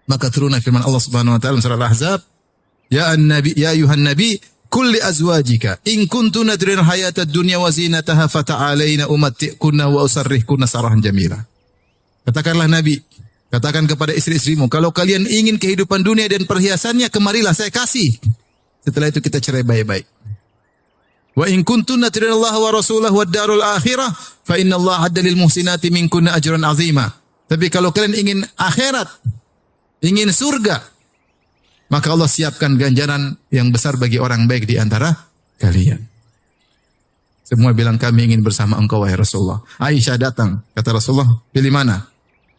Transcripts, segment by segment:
Maka turunlah firman Allah Subhanahu wa taala surah Al-Ahzab, ya an-nabi ya ayuhan nabi qul li azwajika in kuntunna turidun hayatad dunya wa zinataha fata'alaina umatti'kunna wa usarrihkunna sarahan jamila. Katakanlah Nabi, katakan kepada istri-istrimu, kalau kalian ingin kehidupan dunia dan perhiasannya, kemarilah saya kasih. Setelah itu kita cerai baik-baik. Wa in kuntunna turidun Allah wa rasulahu wad darul akhirah fa innallaha adda lil muhsinati minkunna ajran azima. Tapi kalau kalian ingin akhirat, ingin surga, maka Allah siapkan ganjaran yang besar bagi orang baik di antara kalian. Semua bilang kami ingin bersama engkau wahai Rasulullah. Aisyah datang, kata Rasulullah, pilih mana?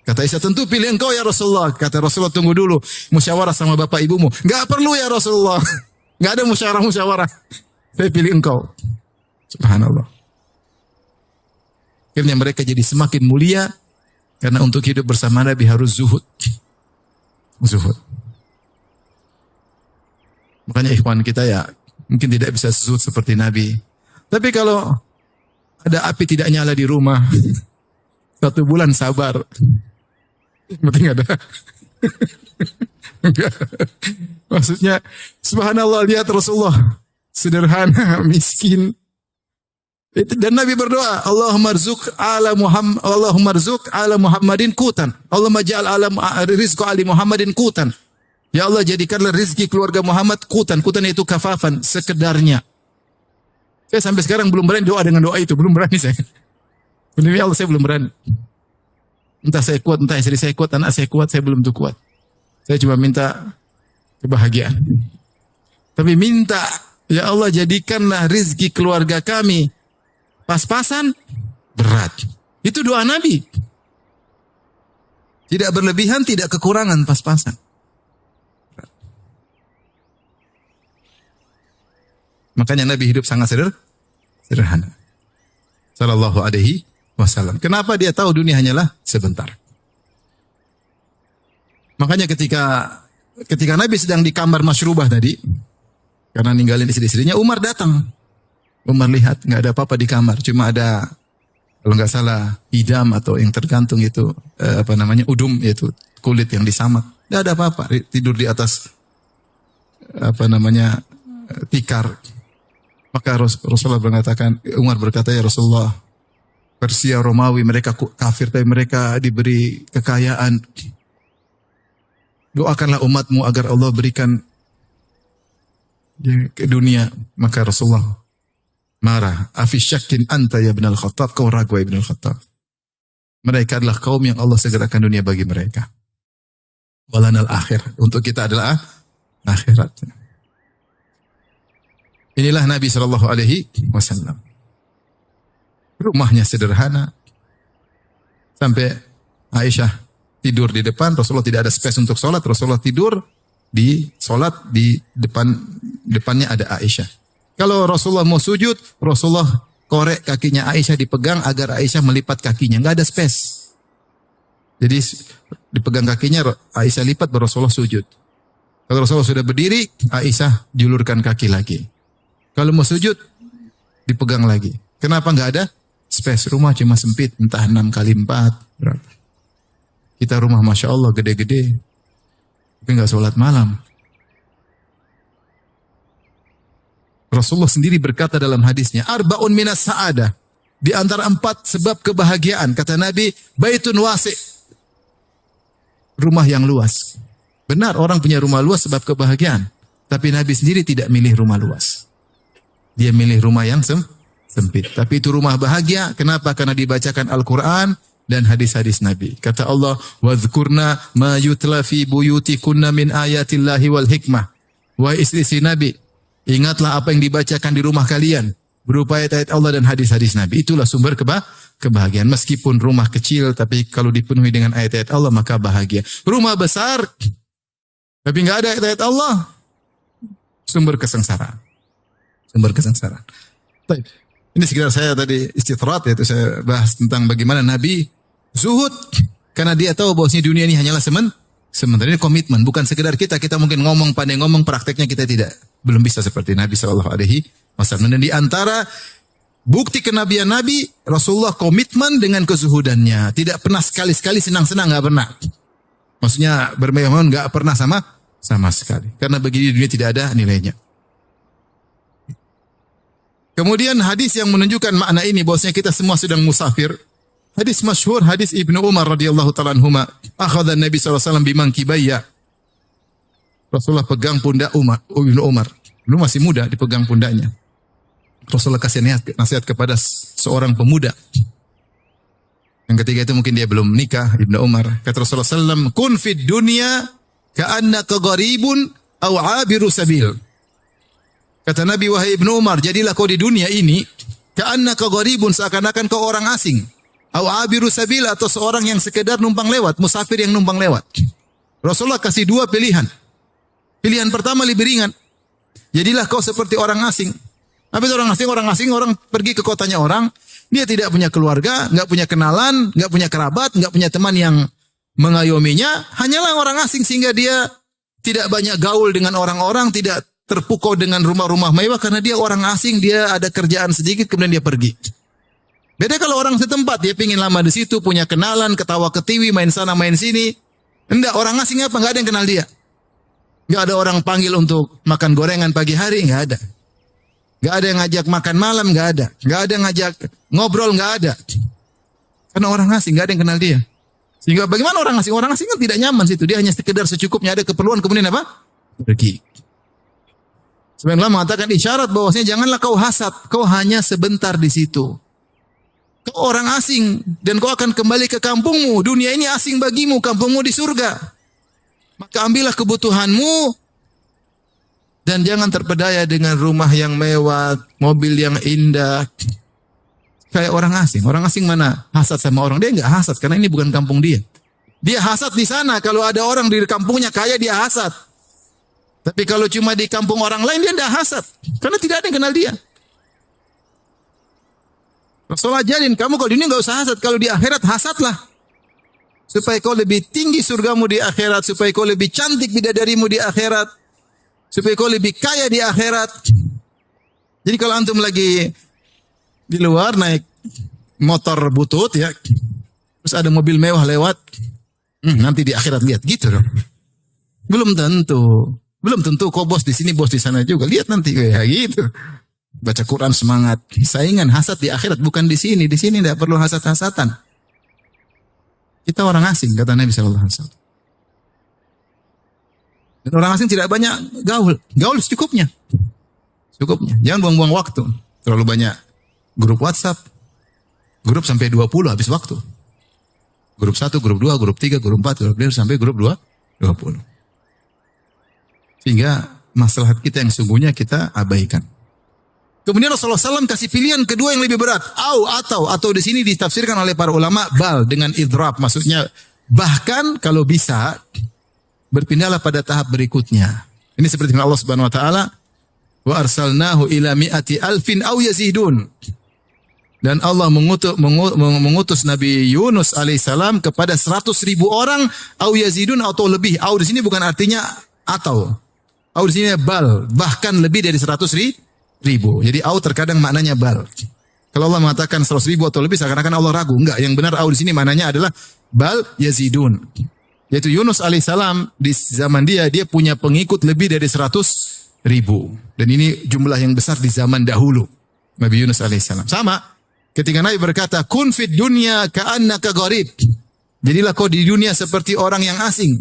Kata Aisyah, tentu pilih engkau ya Rasulullah. Kata Rasulullah, tunggu dulu, musyawarah sama bapak ibumu. Enggak perlu ya Rasulullah. Enggak ada musyawarah. Saya pilih engkau. Subhanallah. Akhirnya mereka jadi semakin mulia karena untuk hidup bersama Nabi harus zuhud. Zuhud. Makanya ikhwan kita ya mungkin tidak bisa zuhud seperti Nabi. Tapi kalau ada api tidak nyala di rumah, 1 bulan sabar. Penting ada. Maksudnya subhanallah, lihat Rasulullah sederhana, miskin. Dan Nabi berdoa, Allahumma rzuq ala Muhammadin qutan. Allahumma ja'al ala rizqa ali Muhammadin qutan. Ya Allah, jadikanlah rizki keluarga Muhammad qutan. Qutan itu kafafan, sekedarnya. Saya sampai sekarang belum berani doa dengan doa itu, belum berani saya. Demi Allah saya belum berani. Entah saya kuat, entah istri saya kuat, anak saya kuat, saya belum tuh kuat. Saya cuma minta kebahagiaan. Tapi minta, ya Allah jadikanlah rizki keluarga kami pas-pasan, berat. Itu doa Nabi. Tidak berlebihan, tidak kekurangan, pas-pasan. Makanya Nabi hidup sangat sederhana. Sallallahu alaihi wasallam. Kenapa dia tahu dunia hanyalah sebentar? Makanya ketika Nabi sedang di kamar masyrubah tadi, karena ninggalin istri-istrinya, Umar datang. Umar lihat, nggak ada apa-apa di kamar, cuma ada, kalau nggak salah, idam atau yang tergantung itu, udum, yaitu kulit yang disamak. Nggak ada apa-apa, tidur di atas, tikar. Maka Rasulullah Umar berkata, ya Rasulullah, Persia, Romawi, mereka kafir, tapi mereka diberi kekayaan. Doakanlah umatmu agar Allah berikan ke dunia. Maka Rasulullah marah. Afisyakin anta ya ibn al-Khattab, kau ragu ya ibn al-Khattab. Mereka adalah kaum yang Allah segerakan dunia bagi mereka. Walanal akhir. Untuk kita adalah akhirat. Inilah Nabi SAW. Rumahnya sederhana. Sampai Aisyah tidur di depan. Rasulullah tidak ada space untuk sholat. Rasulullah tidur di sholat di depannya ada Aisyah. Kalau Rasulullah mau sujud, Rasulullah korek kakinya Aisyah, dipegang agar Aisyah melipat kakinya. Enggak ada space. Jadi dipegang kakinya, Aisyah lipat, baru Rasulullah sujud. Kalau Rasulullah sudah berdiri, Aisyah julurkan kaki lagi. Kalau mau sujud, dipegang lagi. Kenapa enggak ada space? Rumah cuma sempit, entah 6x4. Berapa? Kita rumah Masya Allah gede-gede. Tapi enggak sholat malam. Rasulullah sendiri berkata dalam hadisnya, arba'un minas sa'adah. Di antara 4 sebab kebahagiaan. Kata Nabi, baitun wasi'. Rumah yang luas. Benar, orang punya rumah luas sebab kebahagiaan. Tapi Nabi sendiri tidak milih rumah luas. Dia milih rumah yang sempit. Tapi itu rumah bahagia. Kenapa? Karena dibacakan Al-Quran dan hadis-hadis Nabi. Kata Allah, وَذْكُرْنَا مَا يُتْلَى فِي بُيُوتِكُنَّ مِنْ آيَاتِ اللَّهِ وَالْحِكْمَةِ. Wahai istri-istri Nabi, ingatlah apa yang dibacakan di rumah kalian. Berupa ayat-ayat Allah dan hadis-hadis Nabi. Itulah sumber kebahagiaan. Meskipun rumah kecil, tapi kalau dipenuhi dengan ayat-ayat Allah, maka bahagia. Rumah besar, tapi nggak ada ayat-ayat Allah, sumber kesengsaraan. Sumber kesengsaraan. Ini sekitar saya tadi istitrat, yaitu saya bahas tentang bagaimana Nabi zuhud. Karena dia tahu bahwasanya dunia ini hanyalah sementara. Ini komitmen, bukan sekedar kita mungkin ngomong, pandai ngomong, prakteknya kita tidak. Belum bisa seperti Nabi SAW. Dan di antara bukti kenabian Nabi, Rasulullah komitmen dengan kezuhudannya. Tidak pernah sekali-sekali senang-senang, nggak pernah. Maksudnya bermewah nggak pernah sama sekali. Karena bagi dunia tidak ada nilainya. Kemudian hadis yang menunjukkan makna ini bahwasanya kita semua sedang musafir. Hadis masyhur, hadis Ibnu Umar radhiyallahu taala anhuma. Akhadha Nabi sallallahu alaihi wasallam bimangkibayya. Rasulullah pegang pundak Ibnu Umar. Dulu masih muda dipegang pundaknya. Rasulullah kasih nasihat kepada seorang pemuda. Yang ketiga itu mungkin dia belum menikah, Ibnu Umar. Kata Rasulullah sallallahu kun fid dunya ka'annaka gharibun aw 'abiru sabil. Kata Nabi, wahai Ibnu Umar, jadilah kau di dunia ini ka'annaka gharibun, seakan-akan kau orang asing. Aw 'abiru sabil, atau seorang yang sekedar numpang lewat, musafir yang numpang lewat. Rasulullah kasih dua pilihan. Pilihan pertama lebih ringan. Jadilah kau seperti orang asing. Apa itu orang asing? Orang asing, orang pergi ke kotanya orang, dia tidak punya keluarga, nggak punya kenalan, nggak punya kerabat, nggak punya teman yang mengayominya, hanyalah orang asing sehingga dia tidak banyak gaul dengan orang-orang, tidak terpukau dengan rumah-rumah mewah karena dia orang asing, dia ada kerjaan sedikit kemudian dia pergi. Beda kalau orang setempat, dia pingin lama di situ, punya kenalan, ketawa ketiwi, main sana main sini. Enggak, orang asing apa? Nggak ada yang kenal dia. Nggak ada orang panggil untuk makan gorengan pagi hari, nggak ada. Nggak ada yang ngajak makan malam, nggak ada. Nggak ada yang ngajak ngobrol, nggak ada. Karena orang asing, nggak ada yang kenal dia. Sehingga bagaimana orang asing? Orang asing kan tidak nyaman situ. Dia hanya sekedar secukupnya, ada keperluan, kemudian apa? Pergi. Sebenarnya Allah mengatakan isyarat bahwasanya janganlah kau hasad. Kau hanya sebentar di situ. Kau orang asing dan kau akan kembali ke kampungmu. Dunia ini asing bagimu, kampungmu di surga. Maka ambillah kebutuhanmu. Dan jangan terpedaya dengan rumah yang mewah, mobil yang indah. Kayak orang asing. Orang asing mana hasad sama orang? Dia enggak hasad karena ini bukan kampung dia. Dia hasad di sana. Kalau ada orang di kampungnya kaya, dia hasad. Tapi kalau cuma di kampung orang lain, dia enggak hasad. Karena tidak ada yang kenal dia. Rasulullah ajarin, kamu kalau di dunia enggak usah hasad. Kalau di akhirat, hasadlah. Supaya kau lebih tinggi surgamu di akhirat. Supaya kau lebih cantik bidadarimu di akhirat. Supaya kau lebih kaya di akhirat. Jadi kalau antum lagi di luar naik motor butut ya, terus ada mobil mewah lewat, nanti di akhirat lihat gitu dong. Belum tentu kau bos di sini, bos di sana juga. Lihat nanti kayak gitu. Baca Quran semangat. Saingan hasad di akhirat bukan di sini. Di sini tidak perlu hasad-hasatan. Kita orang asing kata Nabi sallallahu alaihi wasallam. Dan orang asing tidak banyak gaul. Gaul secukupnya. Cukupnya. Jangan buang-buang waktu. Terlalu banyak grup WhatsApp. Grup sampai 20 habis waktu. Grup 1, grup 2, grup 3, grup 4, grup 5 sampai grup 20. Sehingga maslahat kita yang sungguhnya kita abaikan. Kemudian Rasulullah SAW kasih pilihan kedua yang lebih berat. Atau di sini ditafsirkan oleh para ulama bal dengan idrab. Maksudnya bahkan kalau bisa berpindahlah pada tahap berikutnya. Ini seperti Allah Subhanahu wa taala, wa arsalnahu ila mi'ati alfin aw yazidun. Dan Allah mengutus Nabi Yunus alaihissalam kepada 100.000 orang aw yazidun atau lebih. Aw di sini bukan artinya atau. Aw di sini bal, bahkan lebih dari 100.000. Jadi aw terkadang maknanya bal. Kalau Allah mengatakan 100.000 atau lebih seakan-akan Allah ragu. Enggak, yang benar aw di sini maknanya adalah bal yazidun. Yaitu Yunus alaihissalam di zaman dia punya pengikut lebih dari 100.000. Dan ini jumlah yang besar di zaman dahulu. Nabi Yunus alaihissalam. Sama ketika Nabi berkata, kun fid dunya ka'annaka gharib. Jadilah kau di dunia seperti orang yang asing.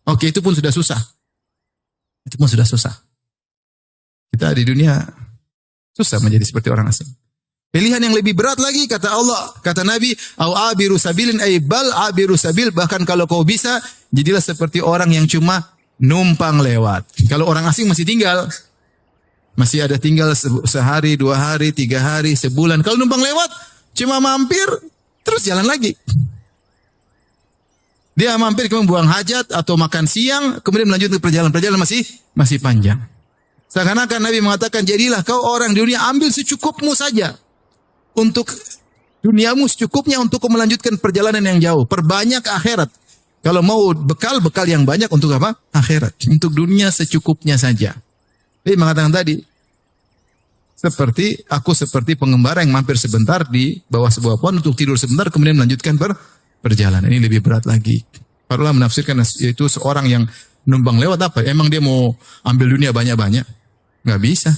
Oke, itu pun sudah susah. Kita di dunia susah menjadi seperti orang asing. Pilihan yang lebih berat lagi kata Allah, kata Nabi, au abiru sabilin ay bal abiru sabil, bahkan kalau kau bisa jadilah seperti orang yang cuma numpang lewat. Kalau orang asing masih tinggal, masih ada tinggal sehari, 2 hari, 3 hari, sebulan. Kalau numpang lewat cuma mampir terus jalan lagi. Dia mampir kemudian buang hajat atau makan siang, kemudian melanjutkan perjalanan masih panjang. Seakan-akan Nabi mengatakan, jadilah kau orang di dunia, ambil secukupmu saja. Untuk duniamu secukupnya untuk melanjutkan perjalanan yang jauh. Perbanyak akhirat. Kalau mau bekal yang banyak untuk apa? Akhirat. Untuk dunia secukupnya saja. Jadi mengatakan tadi, seperti pengembara yang mampir sebentar di bawah sebuah pohon untuk tidur sebentar kemudian melanjutkan perjalanan. Ini lebih berat lagi. Para ulama menafsirkan yaitu seorang yang numpang lewat apa? Emang dia mau ambil dunia banyak-banyak? Nggak bisa.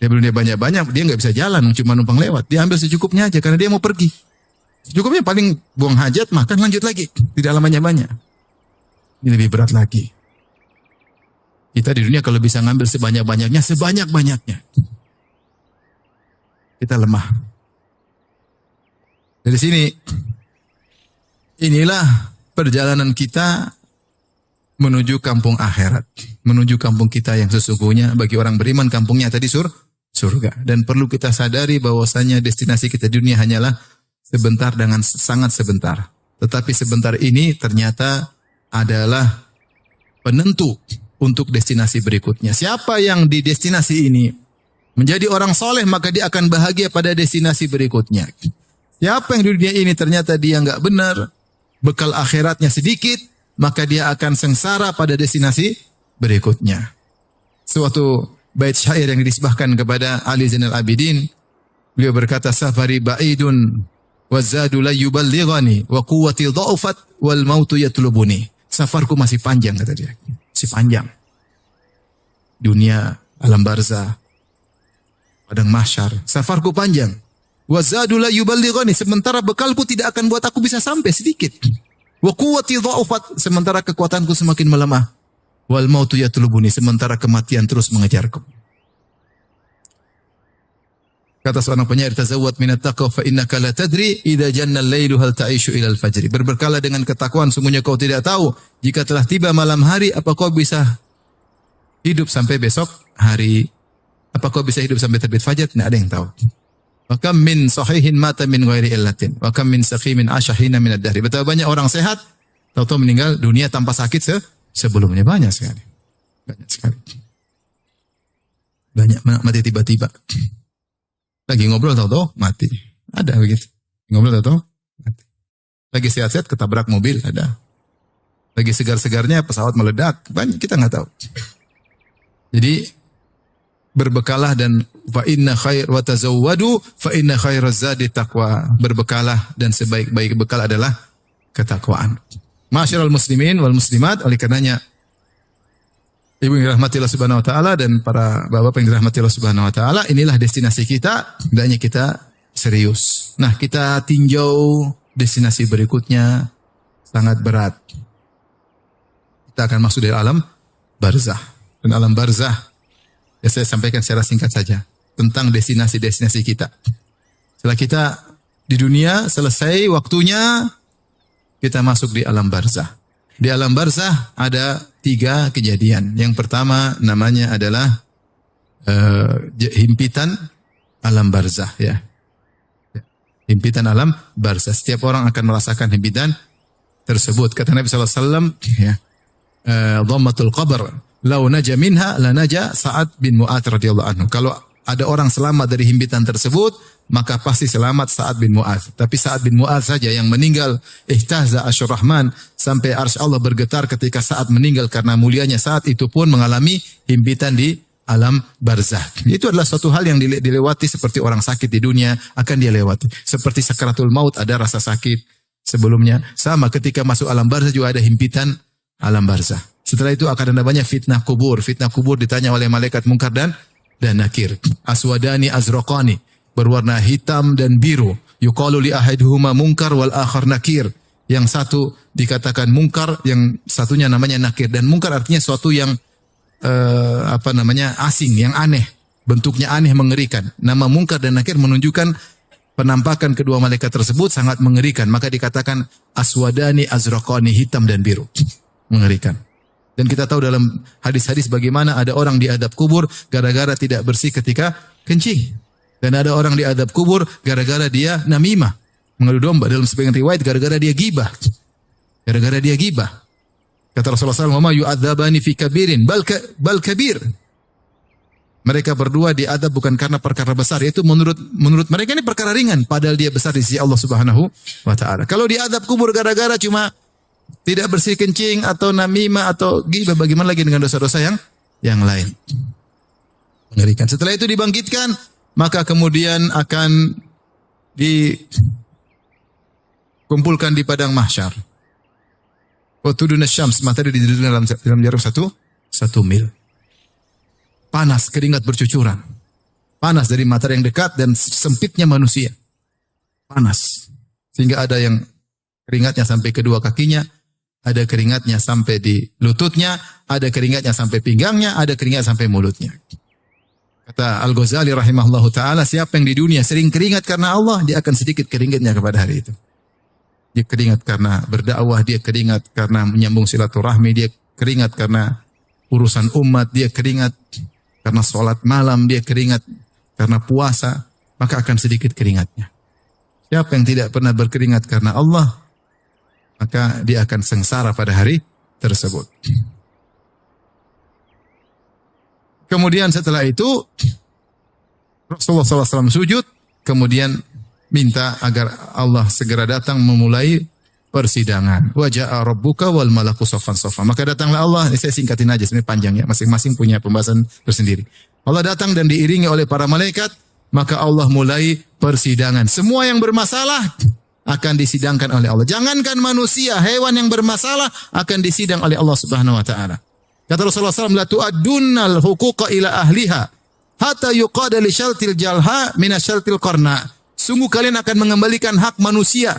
Dia ambil dunia banyak-banyak, dia nggak bisa jalan, cuma numpang lewat. Dia ambil secukupnya aja karena dia mau pergi. Secukupnya paling buang hajat, makan, lanjut lagi. Tidak lamanya banyak. Ini lebih berat lagi. Kita di dunia kalau bisa ngambil sebanyak-banyaknya, sebanyak-banyaknya. Kita lemah. Dari sini, inilah perjalanan kita menuju kampung akhirat. Menuju kampung kita yang sesungguhnya. Bagi orang beriman, kampungnya tadi surga. Dan perlu kita sadari bahwasanya destinasi kita di dunia hanyalah sebentar dengan sangat sebentar. Tetapi sebentar ini ternyata adalah penentu untuk destinasi berikutnya. Siapa yang di destinasi ini menjadi orang soleh, maka dia akan bahagia pada destinasi berikutnya. Siapa yang di dunia ini ternyata dia nggak benar, bekal akhiratnya sedikit, maka dia akan sengsara pada destinasi berikutnya. Suatu bait syair yang disebahkan kepada Ali Zainal Abidin, beliau berkata, safari ba'idun wazadu la yuballighani wa quwwati dha'ufat wal mautu yatlubuni. Safarku masih panjang, kata dia. Masih panjang. Dunia, alam barzah, padang mahsyar. Safarku panjang. Wazadu la yuballighani, sementara bekalku tidak akan buat aku bisa sampai sedikit. Wa quwwati dha'ufat, sementara kekuatanku semakin melemah. Wal mautu yatlubuni, sementara kematian terus mengejarku. Kata seorang penyair, tazawwad minat taqwa fa innaka la tadri idza janna al-lailu hal ta'ishu ila al-fajr. Berbekalah dengan ketakwaan, sungguhnya kau tidak tahu jika telah tiba malam hari apa kau bisa hidup sampai besok hari. Apa kau bisa hidup sampai terbit fajar? Tidak ada yang tahu. Wa kam min sahihin mata min ghairi illatin wa kam min saqimin ashahina min ad-dahri. Betapa banyak orang sehat tahu-tahu meninggal dunia tanpa sakit sebelumnya. Banyak sekali. Banyak sekali. Banyak mati tiba-tiba. Lagi ngobrol tahu-tahu mati. Ada begitu. Ngobrol tahu-tahu mati. Lagi sehat-sehat ketabrak mobil, ada. Lagi segar-segarnya pesawat meledak. Banyak kita nggak tahu. Jadi berbekalah dan fa inna khair wa tazawwadu fa inna khairaz zadi taqwa. Berbekalah dan sebaik-baik bekal adalah ketakwaan. Ma'asyiral muslimin wal muslimat, oleh karenanya ibu yang dirahmati Allah Subhanahu wa taala dan para bapak yang dirahmati Allah Subhanahu wa taala, inilah destinasi kita, hendaknya kita serius. Nah, kita tinjau destinasi berikutnya sangat berat. Kita akan masuk dari alam barzah. Dan alam barzah, ya saya sampaikan secara singkat saja tentang destinasi-destinasi kita. Setelah kita di dunia selesai waktunya, kita masuk di alam barzah. Di alam barzah ada 3 kejadian. Yang pertama namanya adalah himpitan alam barzah, ya. Himpitan alam barzah. Setiap orang akan merasakan himpitan tersebut. Kata Nabi SAW, ya, dhammatul qabr, lau naja minha la naja Sa'ad bin Mu'adz radhiyallahu anhu. Kalau ada orang selamat dari himpitan tersebut, maka pasti selamat Sa'ad bin Mu'adz. Tapi Sa'ad bin Mu'adz saja yang meninggal, ihtazza arsyur rahman, sampai arsy Allah bergetar ketika Sa'ad meninggal karena mulianya Sa'ad itu pun mengalami himpitan di alam barzah. Itu adalah suatu hal yang dilewati seperti orang sakit di dunia akan dia lewati. Seperti sakaratul maut ada rasa sakit sebelumnya. Sama ketika masuk alam barzah juga ada himpitan alam barzah. Setelah itu akan ada banyak fitnah kubur. Fitnah kubur ditanya oleh malaikat mungkar dan nakir. Aswadani azraqani, berwarna hitam dan biru. Yuqalu li ahaduhuma munkar wal akhar nakir. Yang satu dikatakan mungkar, yang satunya namanya nakir. Dan mungkar artinya suatu yang asing, yang aneh. Bentuknya aneh, mengerikan. Nama mungkar dan nakir menunjukkan penampakan kedua malaikat tersebut sangat mengerikan. Maka dikatakan aswadani azraqani, hitam dan biru. Mengerikan. Dan kita tahu dalam hadis-hadis bagaimana ada orang diadab kubur gara-gara tidak bersih ketika kencing. Dan ada orang diadab kubur gara-gara dia namimah, mengadu domba. Dalam sebagian riwayat gara-gara dia gibah. Gara-gara dia gibah. Kata Rasulullah SAW, "Ma yu'adzabani fi kabirin bal kabir." Mereka berdua diadab bukan karena perkara besar, yaitu menurut mereka ini perkara ringan, padahal dia besar di sisi Allah Subhanahu wa taala. Kalau diadab kubur gara-gara cuma tidak bersih kencing atau namimah atau ghibah, bagaimana lagi dengan dosa-dosa yang lain? Mengerikan. Setelah itu dibangkitkan, maka kemudian akan dikumpulkan di padang mahsyar. Wa tuduna syams, matahari didudukkan dalam jarak satu mil. Panas, keringat bercucuran. Panas dari matahari yang dekat dan sempitnya manusia. Panas. Sehingga ada yang keringatnya sampai kedua kakinya, ada keringatnya sampai di lututnya, ada keringatnya sampai pinggangnya, ada keringat sampai mulutnya. Kata Al-Ghazali rahimahullahu ta'ala, siapa yang di dunia sering keringat karena Allah, dia akan sedikit keringatnya kepada hari itu. Dia keringat karena berdakwah, dia keringat karena menyambung silaturahmi, dia keringat karena urusan umat, dia keringat karena sholat malam, dia keringat karena puasa, maka akan sedikit keringatnya. Siapa yang tidak pernah berkeringat karena Allah, maka dia akan sengsara pada hari tersebut. Kemudian setelah itu, Rasulullah SAW sujud, kemudian minta agar Allah segera datang memulai persidangan. Wa ja'a rabbuka wal malaku saffan saffa. Maka datanglah Allah, ini saya singkatin aja, sebenarnya panjang ya, masing-masing punya pembahasan tersendiri. Allah datang dan diiringi oleh para malaikat, maka Allah mulai persidangan. Semua yang bermasalah akan disidangkan oleh Allah. Jangankan manusia, hewan yang bermasalah akan disidang oleh Allah Subhanahu wa taala. Kata Rasulullah SAW, la tu'addunnal huquqa ila ahliha hatta yuqada li syaltil jalha min syaltil qarna. Sungguh kalian akan mengembalikan hak manusia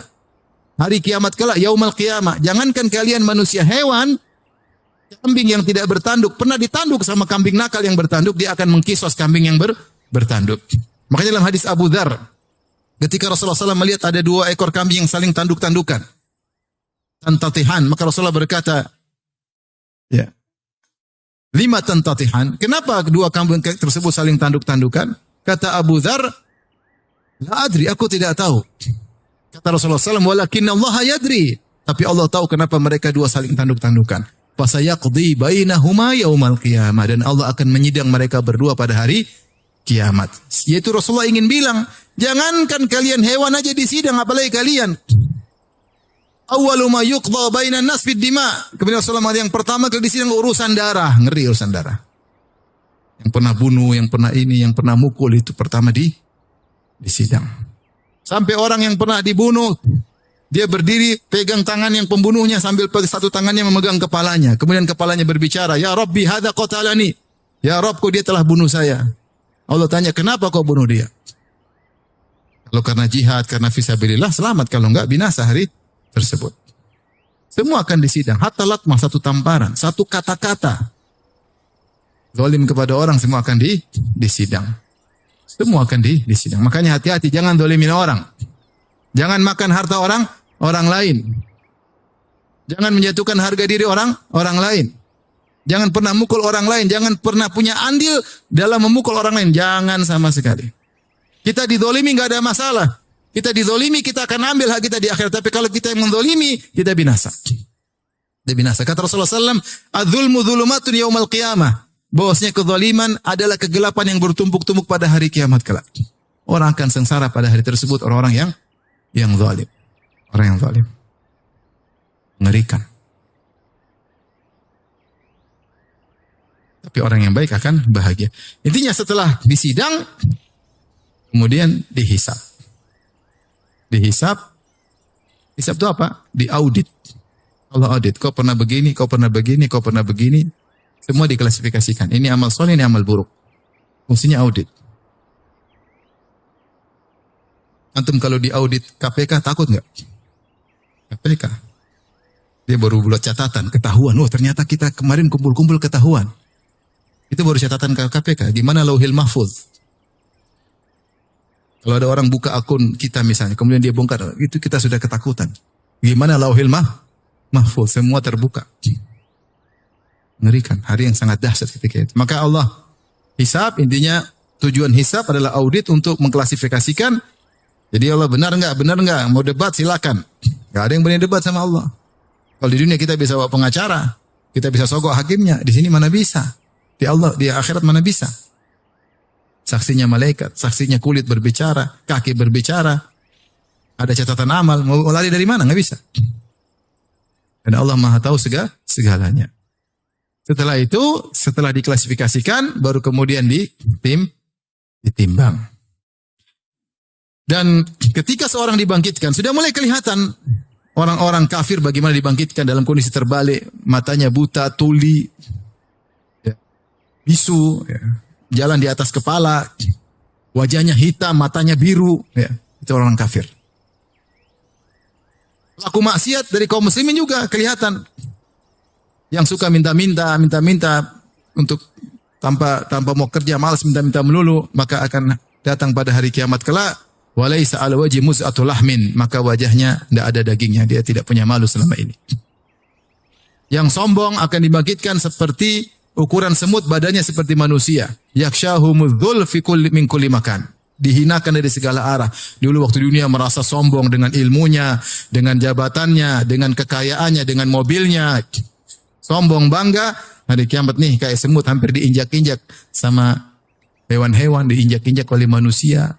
hari kiamat kelak, yaumul qiyamah. Jangankan kalian manusia, hewan, kambing yang tidak bertanduk pernah ditanduk sama kambing nakal yang bertanduk, dia akan mengkisos kambing yang bertanduk. Makanya dalam hadis Abu Dzar, ketika Rasulullah SAW melihat ada 2 ekor kambing yang saling tanduk-tandukan, tantatihan, maka Rasulullah berkata, ya, 5 tantatihan. Kenapa 2 kambing tersebut saling tanduk-tandukan? Kata Abu Dzar, la adri, aku tidak tahu. Kata Rasulullah SAW, walakinna Allah yadri. Tapi Allah tahu kenapa mereka 2 saling tanduk-tandukan. Fasayaqdi bainahuma yaumal qiyamah. Dan Allah akan menyidang mereka berdua pada hari kiamat. Yaitu Rasulullah ingin bilang, jangankan kalian hewan aja disidang, apalagi kalian. Awwalu ma yuqda bainan nas fid dima. Kemudian Rasulullah yang pertama kali disidang urusan darah, ngeri urusan darah. Yang pernah bunuh, yang pernah ini, yang pernah mukul, itu pertama disidang. Sampai orang yang pernah dibunuh, dia berdiri pegang tangan yang pembunuhnya sambil satu tangannya memegang kepalanya. Kemudian kepalanya berbicara, ya Rabbi hadza qatalani. Ya Rabbku, dia telah bunuh saya. Allah tanya, kenapa kau bunuh dia? Kalau karena jihad, karena fisabilillah, selamat. Kalau enggak, binasa hari tersebut. Semua akan disidang. Hatta latmah, satu tamparan, satu kata-kata zalim kepada orang, semua akan disidang. Semua akan disidang. Makanya hati-hati, jangan zalimin orang. Jangan makan harta orang lain. Jangan menjatuhkan harga diri orang lain. Jangan pernah mukul orang lain. Jangan pernah punya andil dalam memukul orang lain. Jangan sama sekali. Kita dizolimi nggak ada masalah. Kita dizolimi, kita akan ambil hak kita di akhirat. Tapi kalau kita yang menzolimi, kita binasa. Kita binasa. Kata Rasulullah SAW, "Adzulmu dzulumatun yaumal qiyamah." Bahwasanya kezaliman adalah kegelapan yang bertumpuk-tumpuk pada hari kiamat kelak. Orang akan sengsara pada hari tersebut, orang-orang yang zalim. Orang yang zalim. Mengerikan. Tapi orang yang baik akan bahagia. Intinya setelah disidang, kemudian dihisab. Dihisab. Hisab itu apa? Diaudit. Allah audit. Kau pernah begini, kau pernah begini, kau pernah begini. Semua diklasifikasikan. Ini amal soleh, ini amal buruk. Fungsinya audit. Antum kalau diaudit KPK takut nggak? KPK. Dia baru buat catatan, ketahuan. Oh ternyata kita kemarin kumpul-kumpul ketahuan. Itu baru catatan ke KPK. Gimana lauhil mahfuz? Kalau ada orang buka akun kita misalnya, kemudian dia bongkar, itu kita sudah ketakutan. Gimana lauhil mahfuz? Semua terbuka. Mengerikan. Hari yang sangat dahsyat ketika itu. Maka Allah hisab, intinya tujuan hisab adalah audit untuk mengklasifikasikan. Jadi Allah benar enggak? Benar enggak? Mau debat silakan. Enggak ada yang berani debat sama Allah. Kalau di dunia kita bisa bawa pengacara, kita bisa sogok hakimnya. Di sini mana bisa? Di Allah, di akhirat mana bisa? Saksinya malaikat, saksinya kulit berbicara, kaki berbicara. Ada catatan amal, mau lari dari mana? Nggak bisa. Dan Allah Maha tahu segalanya. Setelah itu, setelah diklasifikasikan, baru kemudian ditimbang. Dan ketika seorang dibangkitkan, sudah mulai kelihatan Orang-orang kafir bagaimana dibangkitkan dalam kondisi terbalik, matanya buta, tuli, ya, bisu, ya, jalan di atas kepala, wajahnya hitam, matanya biru, ya, itu orang kafir. Pelaku maksiat dari kaum muslimin juga kelihatan. Yang suka minta-minta untuk tanpa mau kerja, malas minta-minta melulu, maka akan datang pada hari kiamat kelak. Walaisa ala wajhi muz'atul lahmin, maka wajahnya tidak ada dagingnya, dia tidak punya malu selama ini. Yang sombong akan dibangkitkan seperti ukuran semut, badannya seperti manusia. Yakshahumudzul fi kulli min kulli makan. Dihinakan dari segala arah. Dulu waktu dunia merasa sombong dengan ilmunya, dengan jabatannya, dengan kekayaannya, dengan mobilnya. Sombong bangga, hari kiamat nih kayak semut hampir diinjak-injak sama hewan-hewan, diinjak-injak oleh manusia.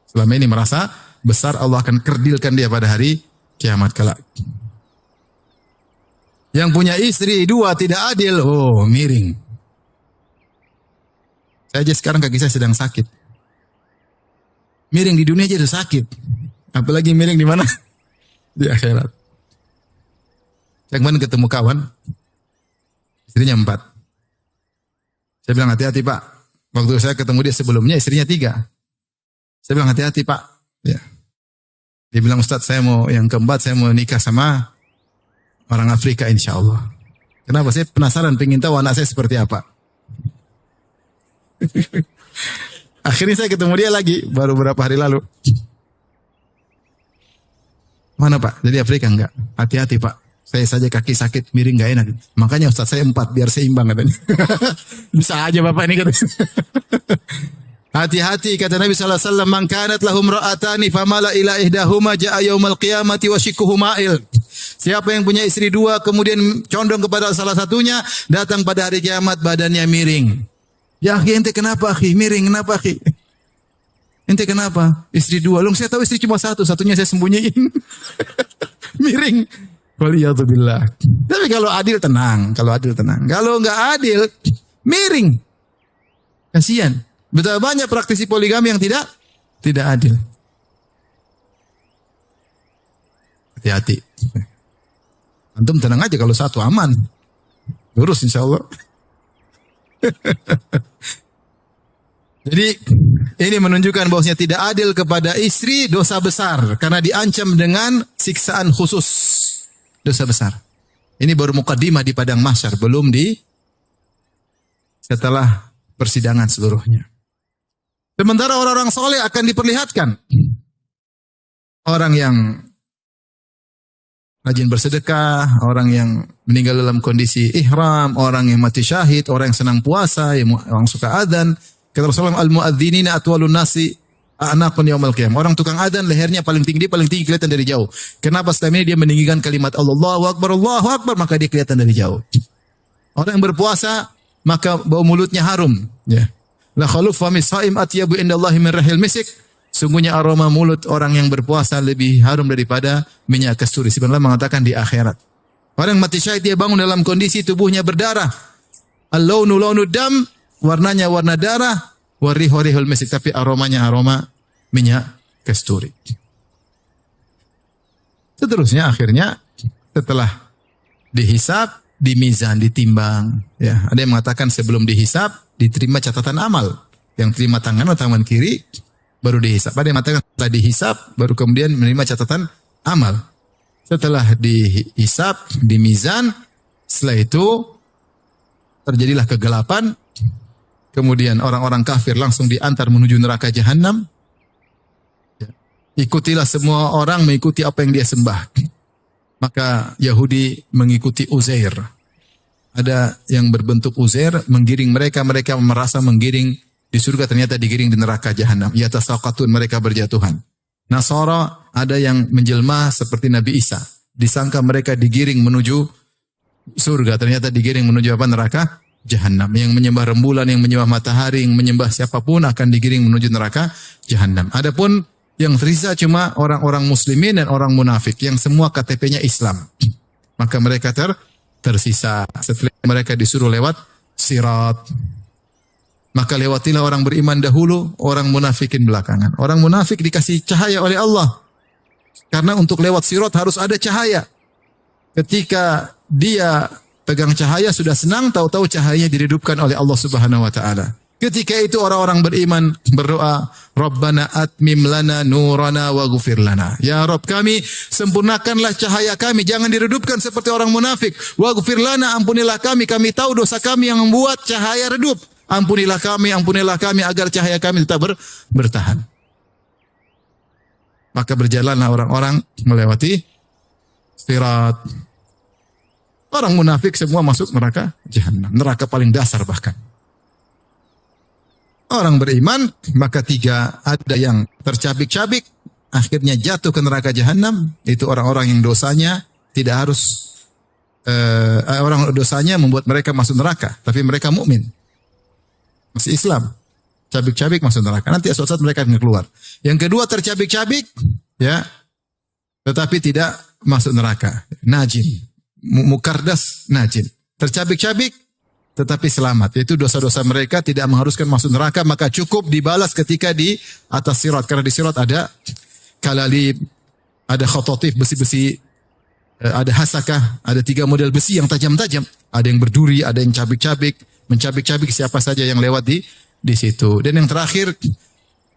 Selama ini merasa besar, Allah akan kerdilkan dia pada hari kiamat kelak. Yang punya istri dua tidak adil, oh miring. Saya aja sekarang kaki saya sedang sakit. Miring di dunia aja udah sakit. Apalagi miring di mana? Di akhirat. Saya kemarin ketemu kawan, istrinya 4. Saya bilang hati-hati Pak. Waktu saya ketemu dia sebelumnya istrinya 3. Saya bilang hati-hati Pak. Ya. Dia bilang Ustaz saya mau yang keempat, saya mau nikah sama orang Afrika insya Allah. Kenapa? Saya penasaran, pengen tahu anak saya seperti apa. Akhirnya saya ketemu dia lagi, baru beberapa hari lalu. Mana Pak? Jadi Afrika enggak? Hati-hati Pak. Saya saja kaki sakit, miring enggak enak. Makanya Ustaz saya 4, biar seimbang katanya. Bisa aja Bapak ini katanya. Hati-hati kata Nabi sallallahu alaihi wasallam, "Man kanat lahum ra'atani famala ila ihdahuma jaa yaumal qiyamati wa shikkuhu ma'il." Siapa yang punya istri 2 kemudian condong kepada salah satunya, datang pada hari kiamat badannya miring. Ya akhi, ente kenapa akhi? Miring kenapa akhi? Ente kenapa? Istri 2. Lu saya tahu istri cuma 1, satunya saya sembunyiin. Miring. Waliyadzubillah. Tapi kalau adil tenang, Kalau enggak adil, miring. Kasihan. Betapa banyak praktisi poligami yang tidak adil. Hati-hati. Antum tenang aja kalau 1 aman. Lurus insya Allah. Jadi ini menunjukkan bahwasanya tidak adil kepada istri dosa besar. Karena diancam dengan siksaan khusus. Dosa besar. Ini baru mukaddimah di padang mahsyar. Belum setelah persidangan seluruhnya. Sementara orang-orang soleh akan diperlihatkan. Orang yang rajin bersedekah, orang yang meninggal dalam kondisi ihram, orang yang mati syahid, orang yang senang puasa, orang suka adzan. Kata Rasulullah, al-muadzinina atwalun nasi a'naqun yaumal qiyamah. Orang tukang adzan lehernya paling tinggi kelihatan dari jauh. Kenapa? Setelah ini dia meninggikan kalimat Allahu Akbar, maka dia kelihatan dari jauh. Orang yang berpuasa, maka bau mulutnya harum. Ya. La khaluf fami shaim atyabu indallahi min rahil misik. Sungguhnya aroma mulut orang yang berpuasa lebih harum daripada minyak kasturi. Sebenarnya mengatakan di akhirat. Orang mati syahid dia bangun dalam kondisi tubuhnya berdarah. Al-launu launu dam, warnanya warna darah, warihu rihul misik, tapi aromanya aroma minyak kasturi. Seterusnya akhirnya setelah dihisab, dimizan, ditimbang. Ya, ada yang mengatakan sebelum dihisab diterima catatan amal. Yang terima tangan atau tangan kiri baru dihisab. Ada yang mengatakan setelah dihisab baru kemudian menerima catatan amal. Setelah dihisab, dimizan, setelah itu terjadilah kegelapan. Kemudian orang-orang kafir langsung diantar menuju neraka jahanam. Ikutilah semua orang mengikuti apa yang dia sembah. Maka Yahudi mengikuti Uzair. Ada yang berbentuk Uzair menggiring mereka merasa menggiring di surga, ternyata digiring di neraka jahanam. Yatasaqatun, mereka berjatuhan. Nasara ada yang menjelma seperti Nabi Isa. Disangka mereka digiring menuju surga, ternyata digiring menuju apa? Neraka jahanam. Yang menyembah rembulan, yang menyembah matahari, yang menyembah siapapun akan digiring menuju neraka jahanam. Adapun yang tersisa cuma orang-orang muslimin dan orang munafik yang semua KTP-nya Islam. Maka mereka tersisa setelah mereka disuruh lewat sirat. Maka lewatilah orang beriman dahulu, orang munafikin belakangan. Orang munafik dikasih cahaya oleh Allah. Karena untuk lewat sirat harus ada cahaya. Ketika dia pegang cahaya sudah senang, tahu-tahu cahayanya diredupkan oleh Allah Subhanahu wa taala. Ketika itu orang-orang beriman berdoa, Rabbana atmim lana nurana waghfir lana. Ya Rabb kami, sempurnakanlah cahaya kami, jangan diredupkan seperti orang munafik. Waghfir lana, ampunilah kami tahu dosa kami yang membuat cahaya redup. Ampunilah kami agar cahaya kami tetap bertahan. Maka berjalanlah orang-orang melewati sirat. Orang munafik semua masuk neraka jahanam, neraka paling dasar bahkan. Orang beriman, maka 3, ada yang tercabik-cabik, akhirnya jatuh ke neraka jahanam. Itu orang-orang yang dosanya tidak harus, orang dosanya membuat mereka masuk neraka, tapi mereka mukmin, masih Islam. Cabik-cabik masuk neraka. Nanti suatu saat mereka akan keluar. Yang kedua tercabik-cabik, ya, tetapi tidak masuk neraka. Najin, mukardas, najin. Tercabik-cabik, tetapi selamat. Yaitu dosa-dosa mereka tidak mengharuskan masuk neraka, maka cukup dibalas ketika di atas sirat. Karena di sirat ada kalalib, ada khototif, besi-besi, ada hasakah, ada 3 model besi yang tajam-tajam. Ada yang berduri, ada yang cabik-cabik, mencabik-cabik siapa saja yang lewat di situ. Dan yang terakhir,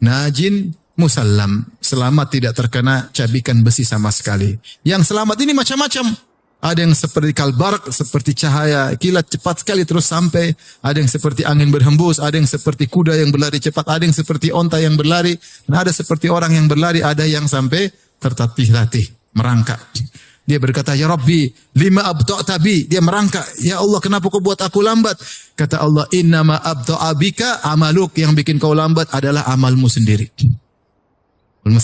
najin musallam, selamat tidak terkena cabikan besi sama sekali. Yang selamat ini macam-macam. Ada yang seperti kalbarq, seperti cahaya kilat cepat sekali terus sampai. Ada yang seperti angin berhembus, ada yang seperti kuda yang berlari cepat, ada yang seperti onta yang berlari, dan ada seperti orang yang berlari, ada yang sampai tertatih-tatih, merangkak. Dia berkata, ya Rabbi, lima abta'ta bi. Dia merangkak, ya Allah kenapa kau buat aku lambat? Kata Allah, innama abta'a bika amaluk. Yang bikin kau lambat adalah amalmu sendiri. Amalmu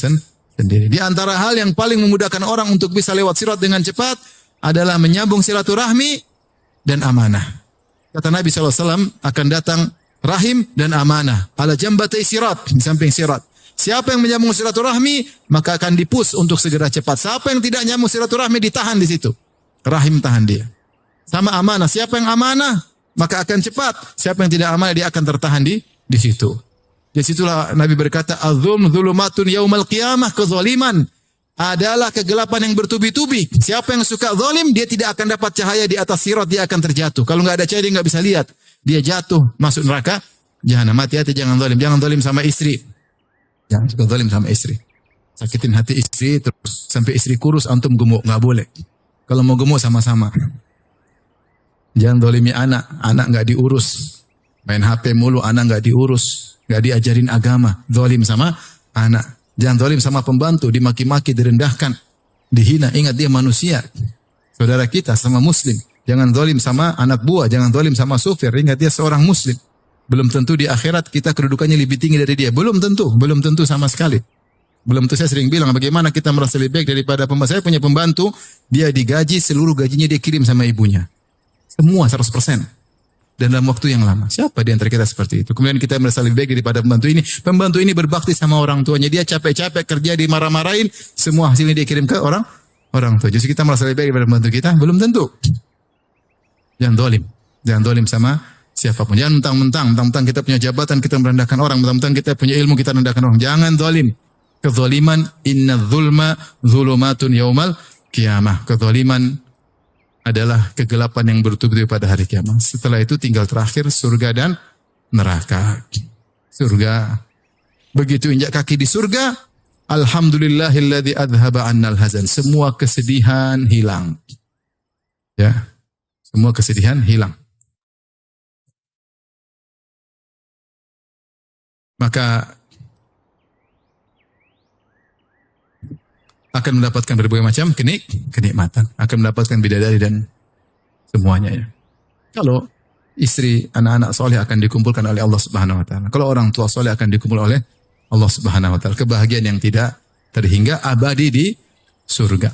sendiri. Di antara hal yang paling memudahkan orang untuk bisa lewat sirat dengan cepat adalah menyambung silaturahmi dan amanah. Kata Nabi SAW, akan datang rahim dan amanah. Ala jambatai sirat, di samping sirat. Siapa yang menyambung silaturahmi, maka akan dipus untuk segera cepat. Siapa yang tidak nyambung silaturahmi, ditahan di situ. Rahim tahan dia. Sama amanah. Siapa yang amanah, maka akan cepat. Siapa yang tidak amanah, dia akan tertahan di situ. Di situlah Nabi berkata, az-zulm zulumatun yaumal qiyamah, kezaliman adalah kegelapan yang bertubi-tubi. Siapa yang suka zalim, dia tidak akan dapat cahaya di atas sirat, dia akan terjatuh. Kalau nggak ada cahaya, dia nggak bisa lihat. Dia jatuh, masuk neraka jahanam. Hati-hati jangan zalim. Jangan zalim sama istri. Jangan suka zalim sama istri. Sakitin hati istri, terus sampai istri kurus, antum gemuk. Nggak boleh. Kalau mau gemuk sama-sama. Jangan zalimi anak. Anak nggak diurus. Main HP mulu, anak nggak diurus. Nggak diajarin agama. Zalim sama anak. Jangan zalim sama pembantu, dimaki-maki, direndahkan, dihina. Ingat dia manusia. Saudara kita sama muslim. Jangan zalim sama anak buah, jangan zalim sama supir. Ingat dia seorang muslim. Belum tentu di akhirat kita kedudukannya lebih tinggi dari dia. Belum tentu sama sekali. Belum tentu. Saya sering bilang bagaimana kita merasa lebih baik daripada pembantu. Saya punya pembantu, dia digaji, seluruh gajinya dia kirim sama ibunya. Semua 100%. Dan dalam waktu yang lama. Siapa di antara kita seperti itu? Kemudian kita merasa lebih baik daripada pembantu ini. Pembantu ini berbakti sama orang tuanya. Dia capek-capek kerja, dimarah-marahin. Semua hasilnya dia kirim ke orang tua. Jadi kita merasa lebih baik daripada pembantu kita? Belum tentu. Jangan zalim. Jangan zalim sama siapapun. Jangan mentang-mentang kita punya jabatan, kita merendahkan orang. Mentang-mentang kita punya ilmu, kita merendahkan orang. Jangan zalim. Kezaliman, inna zulma zulumatun yaumal qiyamah. Kezaliman adalah kegelapan yang bertubi-tubi pada hari kiamat. Setelah itu tinggal terakhir surga dan neraka. Surga. Begitu injak kaki di surga, alhamdulillahilladzi adhaba annal hazan. Semua kesedihan hilang. Ya. Semua kesedihan hilang. Maka akan mendapatkan berbagai macam kenikmatan. Akan mendapatkan bidadari dan semuanya ya. Kalau istri, anak-anak soleh akan dikumpulkan oleh Allah Subhanahu wa taala. Kalau orang tua soleh akan dikumpul oleh Allah Subhanahu wa taala. Kebahagiaan yang tidak terhingga abadi di surga.